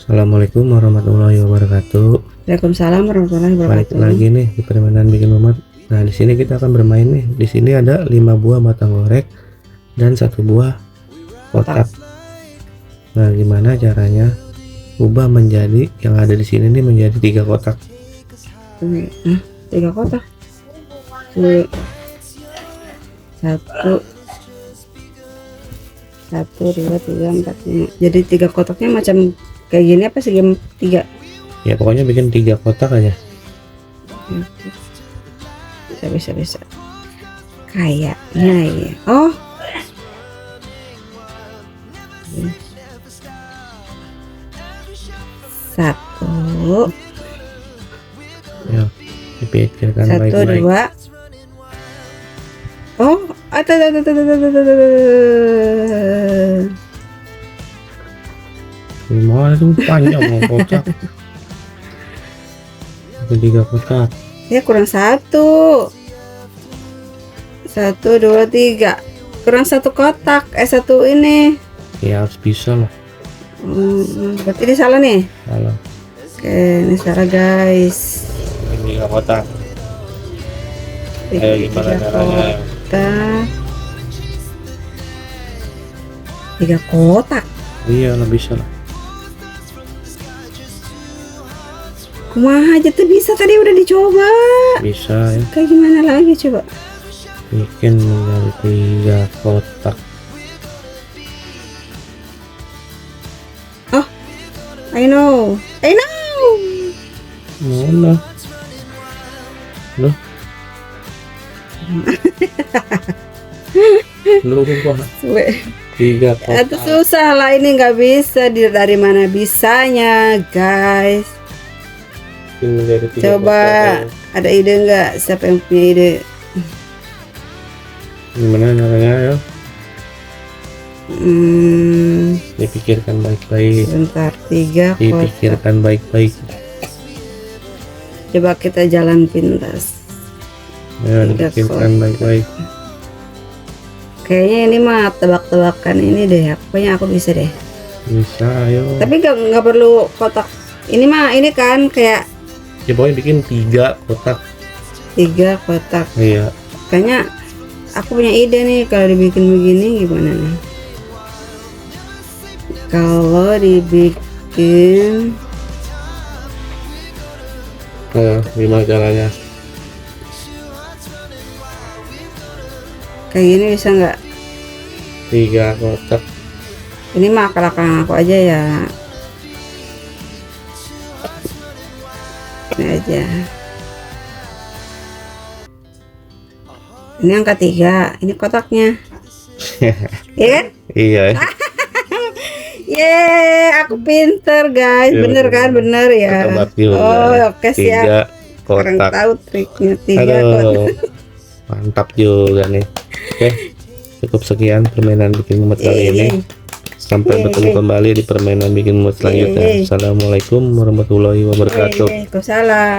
Assalamualaikum warahmatullahi wabarakatuh. Waalaikumsalam warahmatullahi Balik wabarakatuh. lagi nih di permainan bikin mumet. Nah, di sini kita akan bermain nih. Di sini ada 5 buah batang korek dan 1 buah kotak. Nah, gimana caranya ubah menjadi yang ada di sini nih menjadi 3 kotak? 3 kotak. 1 2 3 4 5. Jadi 3 kotaknya macam kayak gini apa segi 3? Ya pokoknya bikin 3 kotak aja. Bisa kayaknya ya. Oh, satu, Ya, dipikirkan satu baik-baik. 2. Oh, Gimana tuh panjang mau kotak? Bikin 3 kotak. ya kurang 1, 1 2 3, kurang 1 kotak. 1 ini. Ya harus bisa lah. Berarti ini salah nih. Kalau Oke, ini salah guys. bikin 3 kotak. Ayo gimana caranya? Kotak. 3 kotak. Iya lah bisa lah. Kumaha aja tuh bisa, tadi udah dicoba. Bisa ya. Kayak gimana lagi coba? Bikin menjadi 3 kotak. Oh, I know. Mana? Loh. Lu kok 3 Itu kotak. susah lah, ini nggak bisa. Dari mana bisanya guys? Bikin menjadi 3 Coba, kotak. ada ide nggak? Siapa yang punya ide? Gimana caranya ya? Dipikirkan baik-baik. Bentar, 3 kotak. Dipikirkan baik-baik. Coba kita jalan pintas. Ya, 3 dipikirkan kotak. baik-baik. Kayaknya ini mah tebak-tebakan ini deh. Pokoknya aku bisa deh. Bisa, ayo. Tapi nggak perlu kotak. Ini mah ini kan kayak Ya pokoknya bikin 3 kotak. 3 kotak. Iya. Kayaknya aku punya ide nih, kalau dibikin begini gimana nih? Kalau dibikin Gimana caranya? kayak gini bisa nggak? 3 kotak. Ini mah akal-akalan aku aja ya. Ini aja. Ini angka 3. Ini kotaknya. Iya kan? Iya. Yeay, aku pinter guys. Iya, Bener kan? Bener ya. Ketebak juga. Oh, oke 3 siap. Orang kotak. tahu triknya 3 kotak. Aduh, mantap juga nih. Oke, cukup sekian permainan bikin mumet kali ini. Sampai bertemu kembali di permainan bikin mumet selanjutnya. Assalamualaikum warahmatullahi wabarakatuh. Waalaikumsalam.